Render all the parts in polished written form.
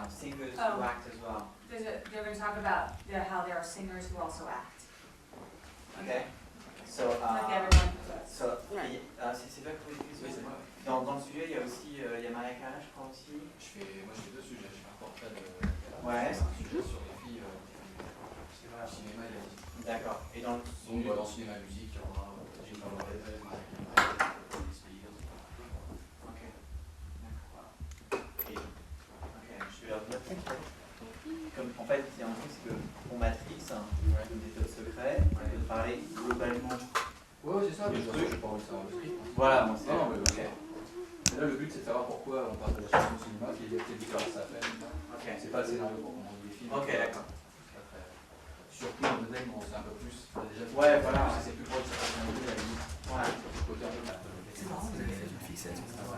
singers who act as well. They're going to talk about how there are singers who also act. Okay. So, Like everyone. c'est toi qui fais dans le sujet, il y a aussi Maria Carré, je crois aussi. Moi je fais deux sujets, je fais un portrait de ouais. un sujet sur les filles au cinéma et la musique. D'accord. Et dans le donc dans le cinéma et musique, il y aura j'ai pas Maria Carré, ok. D'accord. Et je vais leur dire comme en fait il y a un truc c'est que pour Matrix, de méthode secrète, de parler globalement. Ouais, c'est ça, mais je n'ai pas envie de savoir le script. Voilà, bon, c'est non, mais ok. Et là, le but, c'est de savoir pourquoi on parle de la chanson au cinéma, qu'il y a peut-être différence à faire. Okay. C'est pas le scénario pour qu'on des films. Ok, d'accord. Surtout, le modèle, on sait un peu plus. Déjà, ouais, voilà. C'est plus proche de sa personnalité, à la limite. Voilà. Le côté un peu c'est marrant, vous avez fait une fixette sur ça.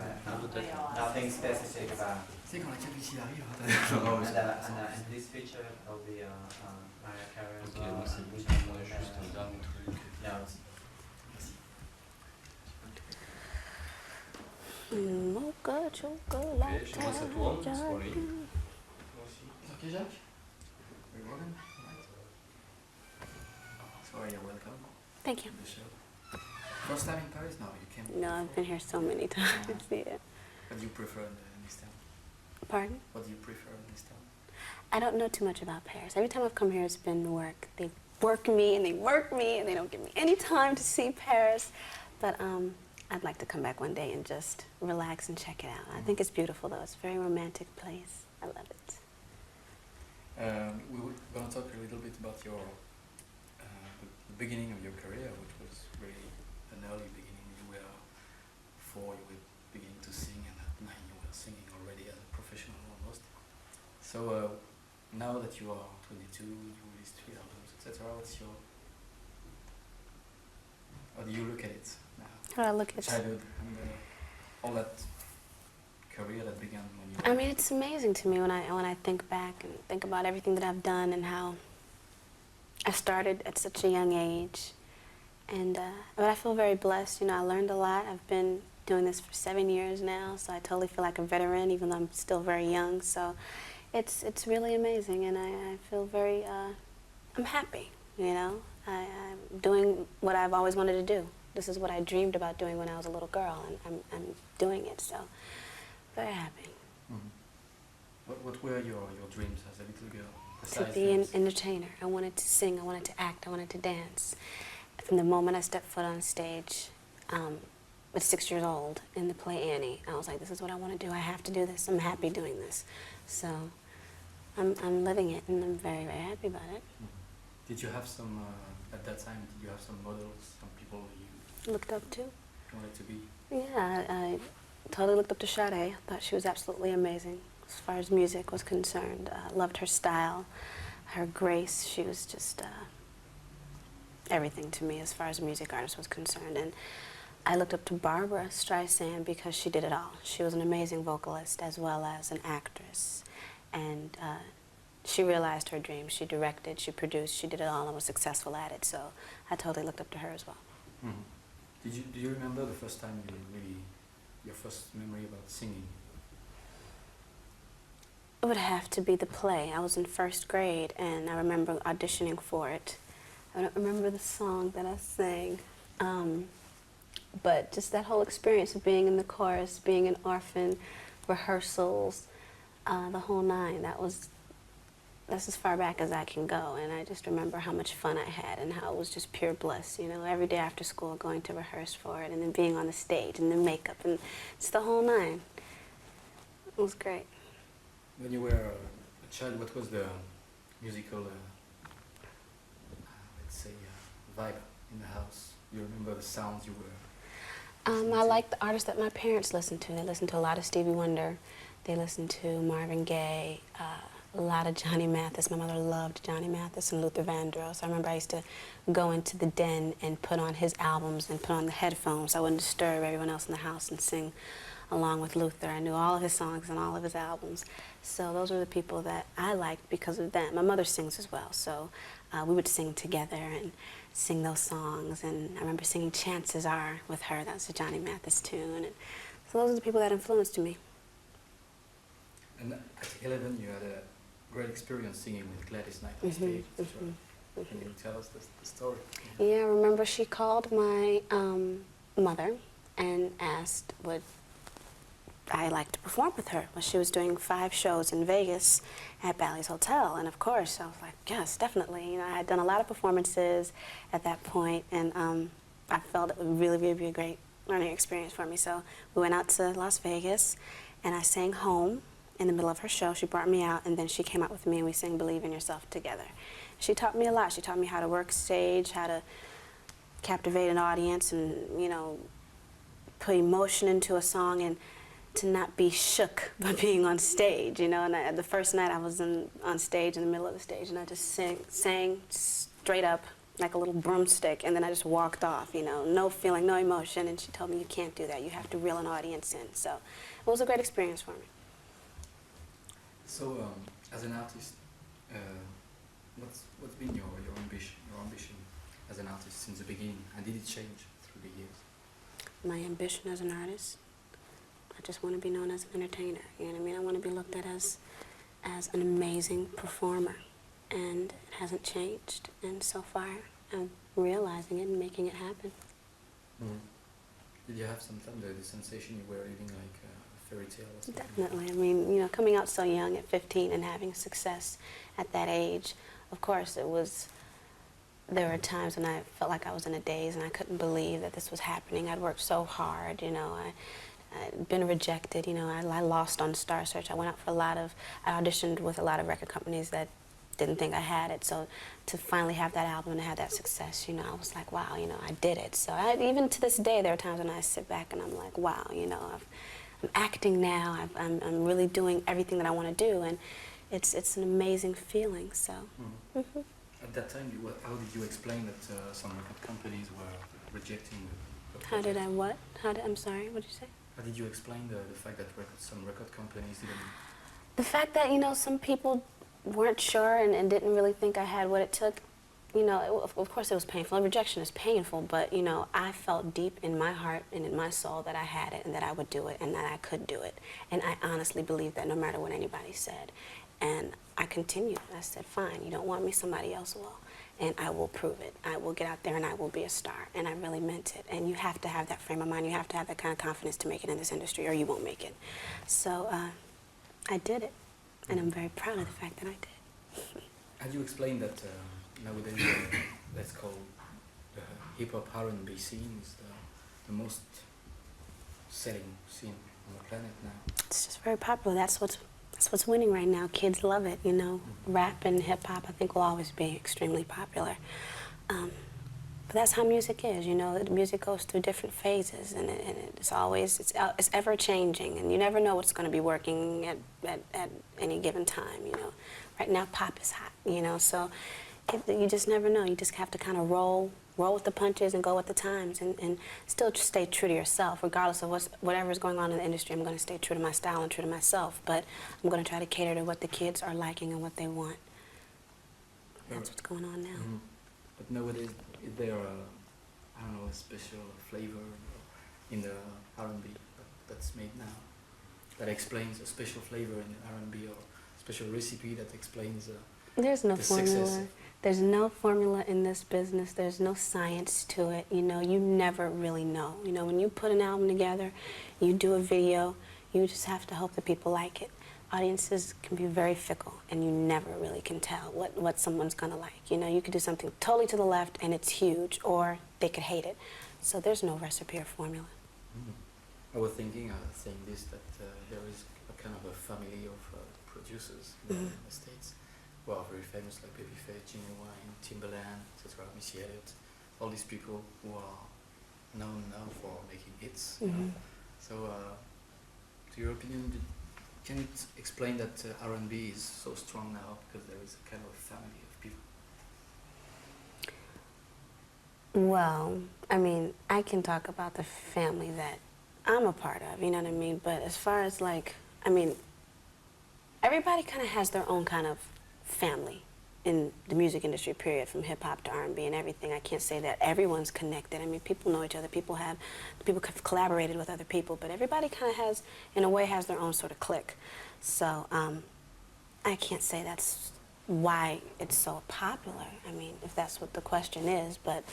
Nothing specific about. Tu sais, quand la calvitie arrive. And this feature of the Maria Carré as well. Ok, donc c'est bon, juste un dernier truc. Mocha chocolate. Ok, chez moi ça tourne, c'est pour lui. Moi aussi. Ok, Jacques. Sorry, you're welcome. Thank you. The show. First time in Paris? No, you came. No, I've been here so many times. Yeah. What do you prefer in this town? Pardon? What do you prefer in this town? I don't know too much about Paris. Every time I've come here, it's been work. They work me and they work me, and they don't give me any time to see Paris. But I'd like to come back one day and just relax and check it out. I think it's beautiful, though. It's a very romantic place. I love it. We were going to talk a little bit about your the beginning of your career, which was really an early beginning. You were 4, you were beginning to sing, and at 9 you were singing already as a professional almost. So now that you are 22, you released 3 albums, etc. How do you look at it now? How do I look at it? Childhood and all that career that began when you. I mean, it's amazing to me when I think back and think about everything that I've done and how I started at such a young age. And but I feel very blessed. You know, I learned a lot. I've been doing this for 7 years now, so I totally feel like a veteran, even though I'm still very young. So it's really amazing, and I feel very I'm happy. You know, I'm doing what I've always wanted to do. This is what I dreamed about doing when I was a little girl, and I'm doing it. So very happy. Mm-hmm. What were your dreams as a little girl? To be an entertainer. I wanted to sing, I wanted to act, I wanted to dance. From the moment I stepped foot on stage, at 6 years old, in the play Annie, I was like, this is what I want to do. I have to do this. I'm happy doing this. So I'm living it, and I'm very, very happy about it. Mm-hmm. Did you have some, at that time, did you have some models, some people you looked up to? Wanted to be? Yeah, I totally looked up to Sade. I thought she was absolutely amazing as far as music was concerned. Loved her style, her grace. She was just everything to me as far as a music artist was concerned. And I looked up to Barbara Streisand because she did it all. She was an amazing vocalist as well as an actress. And she realized her dreams. She directed, she produced, she did it all and was successful at it. So I totally looked up to her as well. Mm-hmm. Do you remember the first time your first memory about singing? It would have to be the play. I was in 1st grade, and I remember auditioning for it. I don't remember the song that I sang, but just that whole experience of being in the chorus, being an orphan, rehearsals, the whole 9, that's as far back as I can go, and I just remember how much fun I had and how it was just pure bliss, you know, every day after school going to rehearse for it and then being on the stage and the makeup and it's the whole 9. It was great. When you were a child, what was the musical, let's say, vibe in the house? You remember the sounds you were? I like the artists that my parents listened to. They listened to a lot of Stevie Wonder. They listened to Marvin Gaye, a lot of Johnny Mathis. My mother loved Johnny Mathis and Luther Vandross. I remember I used to go into the den and put on his albums and put on the headphones so I wouldn't disturb everyone else in the house and sing along with Luther. I knew all of his songs and all of his albums. So those are the people that I liked because of them. My mother sings as well, so we would sing together and sing those songs. And I remember singing Chances Are with her. That was a Johnny Mathis tune. And so those are the people that influenced me. And at 11, you had a great experience singing with Gladys Knight on stage. Can you tell us the story? Yeah, I remember she called my mother and asked would I like to perform with her. Well, she was doing 5 shows in Vegas at Bally's Hotel, and of course I was like, yes, definitely. You know, I had done a lot of performances at that point, and I felt it would really be a great learning experience for me. So we went out to Las Vegas, and I sang Home in the middle of her show. She brought me out, and then she came out with me, and we sang Believe in Yourself together. She taught me a lot. She taught me how to work stage, how to captivate an audience, and, you know, put emotion into a song, and to not be shook by being on stage, you know. And the first night I was on stage, in the middle of the stage, and I just sang straight up like a little broomstick, and then I just walked off, you know, no feeling, no emotion, and she told me, you can't do that, you have to reel an audience in. So it was a great experience for me. So as an artist, what's been your ambition as an artist since the beginning, and did it change through the years? My ambition as an artist? I just want to be known as an entertainer, you know what I mean? I want to be looked at as an amazing performer, and it hasn't changed, and so far I'm realizing it and making it happen. Did you have sometimes the sensation you were living like a fairy tale or something? Definitely. I mean, you know, coming out so young at 15 and having success at that age, of course there were times when I felt like I was in a daze and I couldn't believe that this was happening. I'd worked so hard, you know. I'd been rejected, you know. I lost on Star Search. I went out for I auditioned with a lot of record companies that didn't think I had it. So to finally have that album and have that success, you know, I was like, wow, you know, I did it. So even to this day, there are times when I sit back and I'm like, wow, you know, I'm acting now. I'm really doing everything that I want to do, and it's an amazing feeling. So. At that time, how did you explain that some record companies were rejecting the project? How did I what? I'm sorry, what did you say? How did you explain the fact that some record companies didn't? The fact that, you know, some people weren't sure and didn't really think I had what it took, you know, of course it was painful. Rejection is painful, but, you know, I felt deep in my heart and in my soul that I had it and that I would do it and that I could do it. And I honestly believed that no matter what anybody said. And I continued. I said, fine, you don't want me, somebody else will. And I will prove it. I will get out there and I will be a star. And I really meant it. And you have to have that frame of mind. You have to have that kind of confidence to make it in this industry, or you won't make it. So I did it. And I'm very proud of the fact that I did. How do you explain that nowadays, let's call the hip-hop R&B scene is the most selling scene on the planet now? It's just very popular. That's what's winning right now. Kids love it, you know. Rap and hip-hop, I think, will always be extremely popular. But that's how music is, you know. Music goes through different phases, and it's always, it's ever-changing, and you never know what's going to be working at any given time, you know. Right now, pop is hot, you know, so you just never know. You just have to kind of roll with the punches and go with the times, and still stay true to yourself. Regardless of whatever's going on in the industry, I'm going to stay true to my style and true to myself, but I'm going to try to cater to what the kids are liking and what they want. That's what's going on now. But nowadays, is there I don't know, a special flavor in the R&B that's made now that explains a special flavor in the R&B, or a special recipe that explains There's no the formula. success? There's no formula in this business. There's no science to it. You know, you never really know. You know, when you put an album together, you do a video, you just have to hope that people like it. Audiences can be very fickle, and you never really can tell what someone's gonna like. You know, you could do something totally to the left and it's huge, or they could hate it. So there's no recipe or formula. I was thinking, saying this, that there is a kind of a family of producers in the States who are very famous, like Babyface, Jimmy Wine, Timbaland, etc., Missy Elliott, all these people who are known now for making hits. You know? So, to your opinion, can you explain that R&B is so strong now because there is a kind of family of people? Well, I mean, I can talk about the family that I'm a part of, you know what I mean? But as far as like, I mean, everybody kind of has their own kind of family, in the music industry, period, from hip-hop to R&B and everything. I can't say that everyone's connected. I mean, people know each other. People have collaborated with other people, but everybody kind of has, in a way, has their own sort of clique. So I can't say that's why it's so popular. I mean, if that's what the question is, but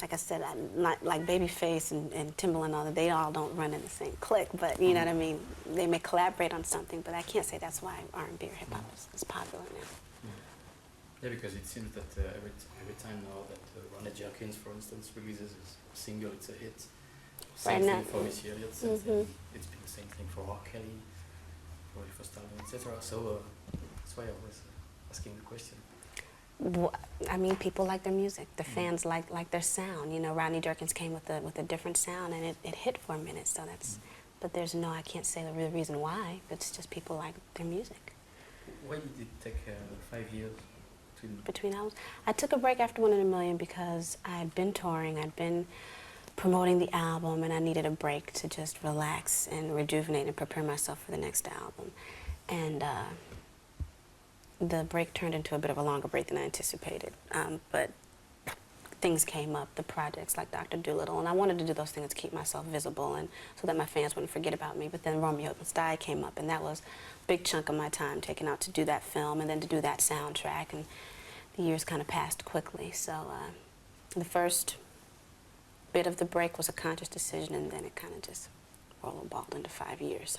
like I said, not like Babyface and Timbaland, all that, they all don't run in the same clique, but you know what I mean? They may collaborate on something, but I can't say that's why R&B or hip-hop is popular now. Yeah, because it seems that every time now that Ronnie Jerkins, for instance, releases a single, it's a hit. Same thing for Missy Elliott, same thing. It's been the same thing for R. Kelly, for the first album, etc. So that's why I was asking the question. I mean, people like their music. The fans like their sound. You know, Rodney Jerkins came with a different sound, and it hit for a minute. So that's, but there's no, I can't say the real reason why. It's just people like their music. Why did it take 5 years between albums? I took a break after 1 in a Million because I had been touring, I'd been promoting the album, and I needed a break to just relax and rejuvenate and prepare myself for the next album. And the break turned into a bit of a longer break than I anticipated, but things came up, the projects like Dr. Dolittle, and I wanted to do those things to keep myself visible and so that my fans wouldn't forget about me. But then Romeo Must Die came up, and that was a big chunk of my time taken out to do that film and then to do that soundtrack, and the years kind of passed quickly. So the first bit of the break was a conscious decision, and then it kind of just rollerballed into 5 years.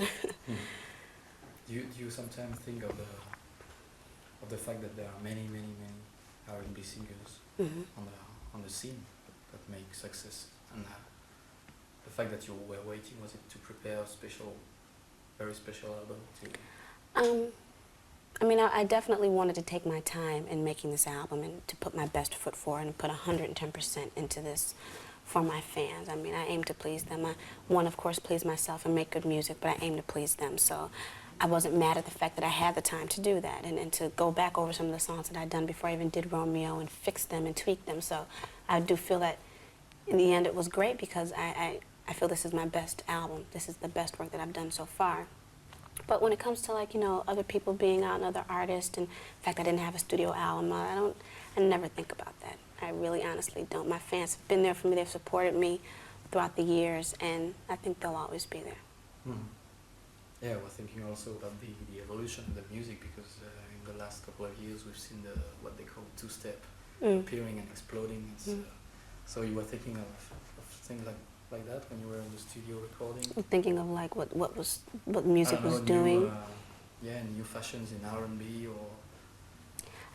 Do you sometimes think of the fact that there are many R&B singers on the scene that make success, and the fact that you were waiting, was it to prepare a very special album? I mean, I definitely wanted to take my time in making this album and to put my best foot forward and put 110% into this for my fans. I mean, I aim to please them. I want, of course, please myself and make good music, but I aim to please them. So I wasn't mad at the fact that I had the time to do that and to go back over some of the songs that I'd done before I even did Romeo and fix them and tweak them. So I do feel that in the end it was great because I feel this is my best album. This is the best work that I've done so far. But when it comes to, like, you know, other people being out and other artists, and the fact I didn't have a studio album, I never think about that. I really honestly don't. My fans have been there for me. They've supported me throughout the years, and I think they'll always be there. Yeah, we're thinking also about the evolution of the music, because in the last couple of years we've seen what they call two-step appearing and exploding. So you were thinking of things like that when you were in the studio recording? Thinking of like what music was doing. New fashions in R&B, or.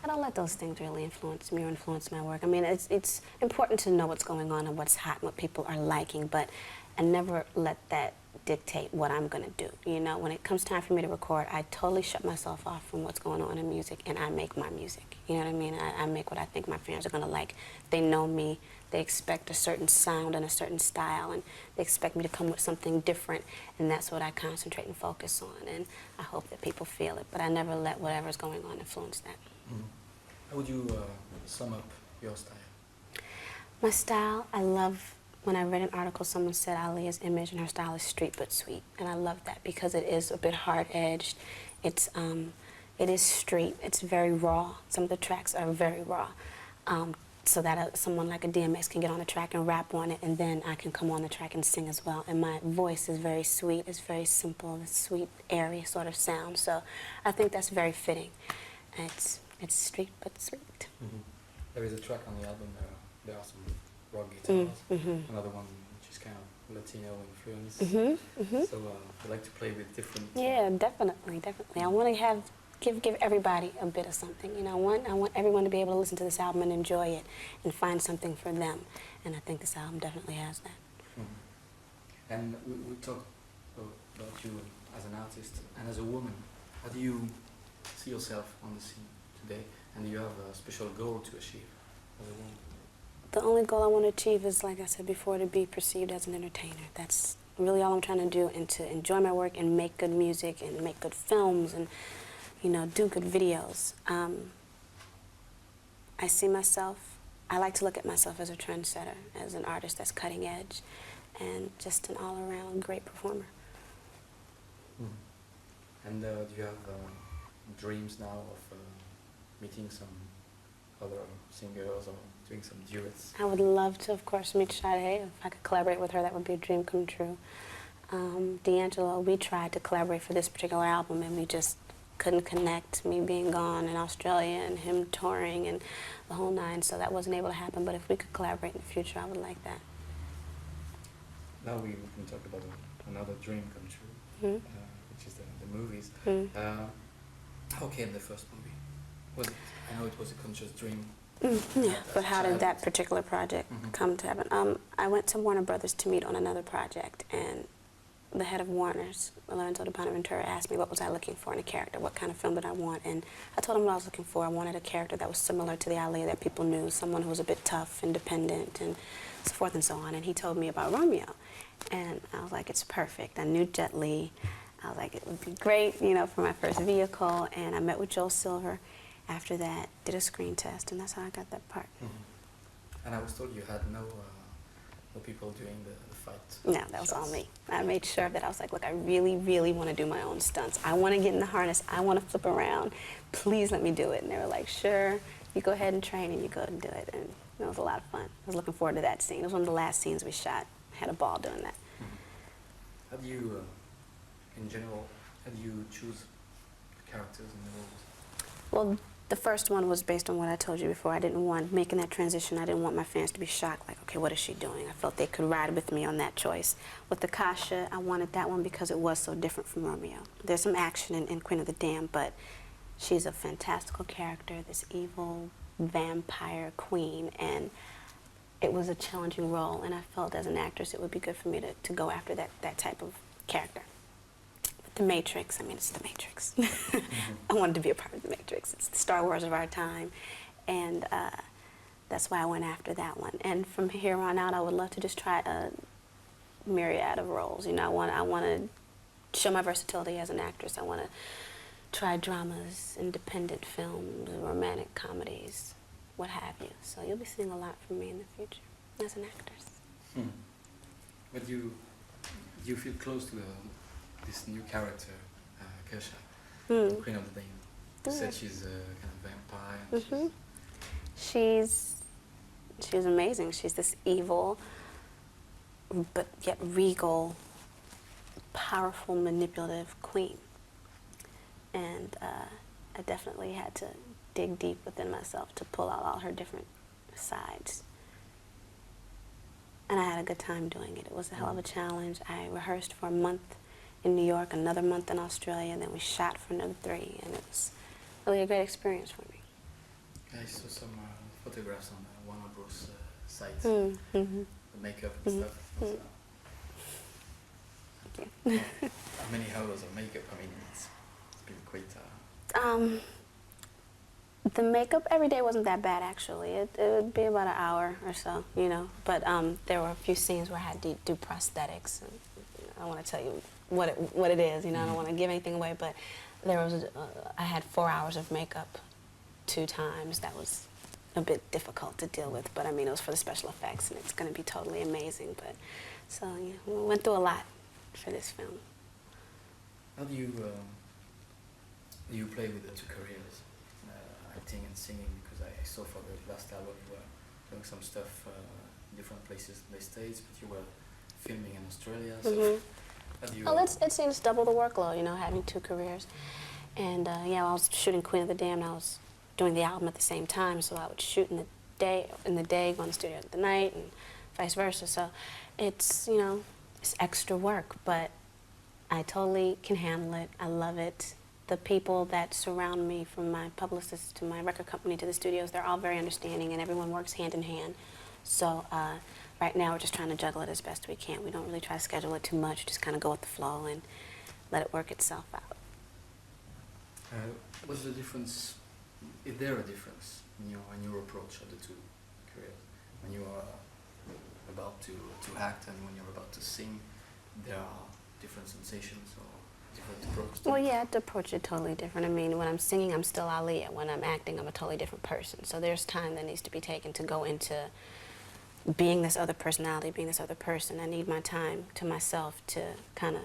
I don't let those things really influence me or influence my work. I mean, it's important to know what's going on and what's hot and what people are liking, but I never let that dictate what I'm going to do. You know, when it comes time for me to record, I totally shut myself off from what's going on in music, and I make my music. You know what I mean? I make what I think my fans are going to like. They know me. They expect a certain sound and a certain style, and they expect me to come with something different, and that's what I concentrate and focus on, and I hope that people feel it, but I never let whatever's going on influence that. How would you sum up your style? My style, I love, when I read an article, someone said Aaliyah's image and her style is street but sweet, and I love that because it is a bit hard-edged. It is street. It's very raw. Some of the tracks are very raw, so that someone like a DMX can get on the track and rap on it, and then I can come on the track and sing as well. And my voice is very sweet. It's very simple. It's sweet, airy sort of sound. So I think that's very fitting. It's street but sweet. There is a track on the album. There are some rock guitars. Another one which is kind of Latino influence. So I like to play with different. Yeah, definitely. I want to give everybody a bit of something. You know, I want everyone to be able to listen to this album and enjoy it and find something for them. And I think this album definitely has that. And we talked about you as an artist and as a woman. How do you see yourself on the scene today? And do you have a special goal to achieve as a woman? The only goal I want to achieve is, like I said before, to be perceived as an entertainer. That's really all I'm trying to do, and to enjoy my work and make good music and make good films and, you know, do good videos. I see myself, I like to look at myself as a trendsetter, as an artist that's cutting edge, and just an all-around great performer. And do you have dreams now of meeting some other singers or doing some duets? I would love to, of course, meet Sade. If I could collaborate with her, that would be a dream come true. D'Angelo, we tried to collaborate for this particular album, and we just couldn't connect, me being gone in Australia and him touring and the whole nine, so that wasn't able to happen. But if we could collaborate in the future, I would like that. Now we can talk about another dream come true, Mm-hmm. Which is the movies. Mm-hmm. How came the first movie? Was it, I know it was a conscious dream. Yeah, but how did that particular project Mhm. come to happen? I went to Warner Brothers to meet on another project, and the head of Warner's, Lorenzo de Bonaventura, asked me what was I looking for in a character, what kind of film did I want, and I told him what I was looking for. I wanted a character that was similar to the Aaliyah that people knew, someone who was a bit tough, independent, and so forth and so on, and he told me about Romeo, and I was like, it's perfect. I knew Jet Li. I was like, it would be great, you know, for my first vehicle, and I met with Joel Silver. After that, did a screen test, and that's how I got that part. Mm-hmm. And I was told you had no people doing the fight. No, that was all me. I made sure that I was like, look, I really, really want to do my own stunts. I want to get in the harness. I want to flip around. Please let me do it. And they were like, sure, you go ahead and train and you go and do it. And it was a lot of fun. I was looking forward to that scene. It was one of the last scenes we shot. I had a ball doing that. Mm-hmm. How do you, in general, how do you choose characters in the roles? Well, the first one was based on what I told you before. I didn't want, making that transition, I didn't want my fans to be shocked, like, okay, what is she doing? I felt they could ride with me on that choice. With the Kasha, I wanted that one because it was so different from Romeo. There's some action in Queen of the Dam, but she's a fantastical character, this evil vampire queen, and it was a challenging role, and I felt as an actress it would be good for me to go after that type of character. The Matrix, I mean, it's the Matrix. Mm-hmm. I wanted to be a part of the Matrix. It's the Star Wars of our time, and that's why I went after that one. And from here on out, I would love to just try a myriad of roles. You know, I want to show my versatility as an actress. I want to try dramas, independent films, romantic comedies, what have you. So you'll be seeing a lot from me in the future as an actress. Hmm. But do you feel close to this new character, Kesha, Queen of the Dam? You said she's a kind of vampire. And She's amazing. She's this evil, but yet regal, powerful, manipulative queen. And I definitely had to dig deep within myself to pull out all her different sides. And I had a good time doing it. It was a hell of a challenge. I rehearsed for a month in New York, another month in Australia, and then we shot for another 3, and it was really a great experience for me. I saw some photographs on Warner Bros. Sites, Mm-hmm. the makeup and stuff. Mm-hmm. So, Thank you. how many hours of makeup? I mean, it's been quite. The makeup every day wasn't that bad, actually. It would be about an hour or so, you know. But there were a few scenes where I had to do prosthetics. And I don't want to tell you what it is, you know. I don't want to give anything away. But there was I had 4 hours of makeup 2 times. That was a bit difficult to deal with. But I mean, it was for the special effects, and it's going to be totally amazing. But so you know, we went through a lot for this film. How do you play with the 2 careers? Acting and singing, because I saw for the last album you were doing some stuff in different places in the States, but you were filming in Australia. So how do you? Well, it seems double the workload, you know, having 2 careers. And yeah, I was shooting Queen of the Dam, and I was doing the album at the same time, so I would shoot in the day, go in the studio at the night, and vice versa. So it's, you know, it's extra work, but I totally can handle it. I love it. The people that surround me, from my publicist to my record company to the studios, they're all very understanding, and everyone works hand in hand. So right now we're just trying to juggle it as best we can. We don't really try to schedule it too much, just kind of go with the flow and let it work itself out. What's the difference? Is there a difference in your approach of the 2 careers? When you are about to act and when you're about to sing, there are different sensations or different approaches? Well, yeah, the approach is totally different. I mean, when I'm singing, I'm still Aaliyah. When I'm acting, I'm a totally different person. So there's time that needs to be taken to go into being this other personality, being this other person. I need my time to myself to kind of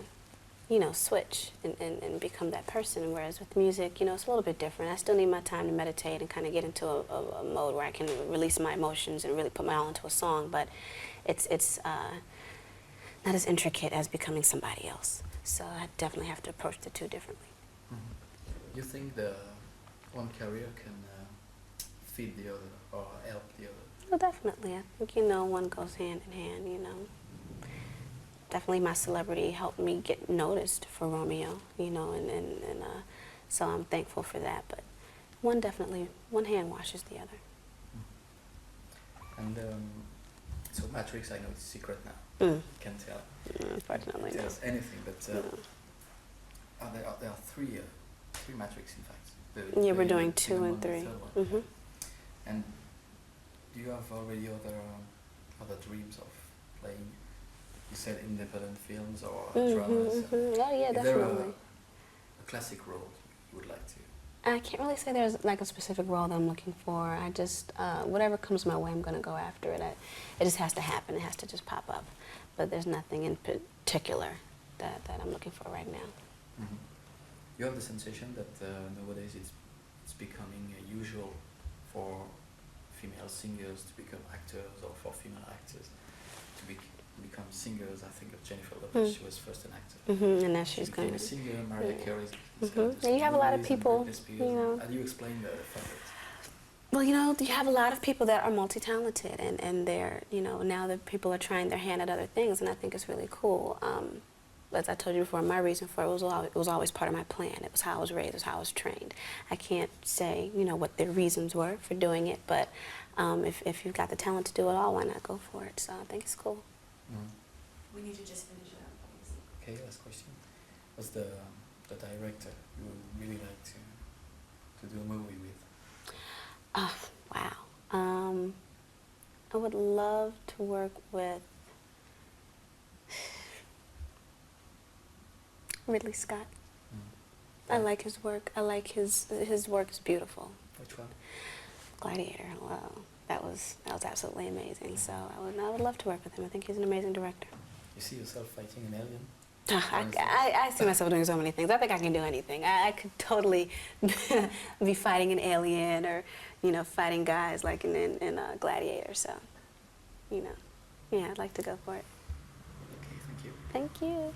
you know, switch and become that person. Whereas with music, you know, it's a little bit different. I still need my time to meditate and kind of get into a mode where I can release my emotions and really put my all into a song. But it's not as intricate as becoming somebody else. So I definitely have to approach the two differently. Mm-hmm. You think the one career can feed the other or help the other? Well, definitely. I think, you know, one goes hand in hand, you know. Definitely my celebrity helped me get noticed for Romeo, you know, and so I'm thankful for that. But one hand washes the other. And so Matrix, I know it's secret now. Mm. Can't tell. Unfortunately, Tell no. us anything, but No. there are three Matrix, in fact. Yeah, we're the doing second 2 one and 3. the third one. Mm-hmm. And do you have already other dreams of playing? You said independent films or dramas. Mm-hmm. Oh yeah, Is there definitely. a classic role you would like to? I can't really say there's like a specific role that I'm looking for. I just, whatever comes my way, I'm going to go after it. It just has to happen. It has to just pop up. But there's nothing in particular that I'm looking for right now. Mm-hmm. You have the sensation that nowadays it's becoming usual for female singers to become actors or for female actors to become singers. I think of Jennifer Lopez, she was first an actor. Mm-hmm. And now She she's became going a to. singer, Mariah Carey. And you have a lot of people, you know. How do you explain the fact that? Well, you know, you have a lot of people that are multi-talented, and they're, you know, now that people are trying their hand at other things, and I think it's really cool. As I told you before, my reason for it was always part of my plan. It was how I was raised, it was how I was trained. I can't say, you know, what their reasons were for doing it, but if you've got the talent to do it all, why not go for it? So I think it's cool. We need to just finish it up, please. Okay, last question. What's the director you would really like to do a movie with? Oh, wow. I would love to work with Ridley Scott. I like his work. I like his work is beautiful. Which one? Gladiator. Wow, that was absolutely amazing. So I would love to work with him. I think he's an amazing director. You see yourself fighting an alien? I see myself doing so many things. I think I can do anything. I could totally be fighting an alien or, you know, fighting guys like in Gladiator. So, you know, yeah, I'd like to go for it. Okay, thank you. Thank you.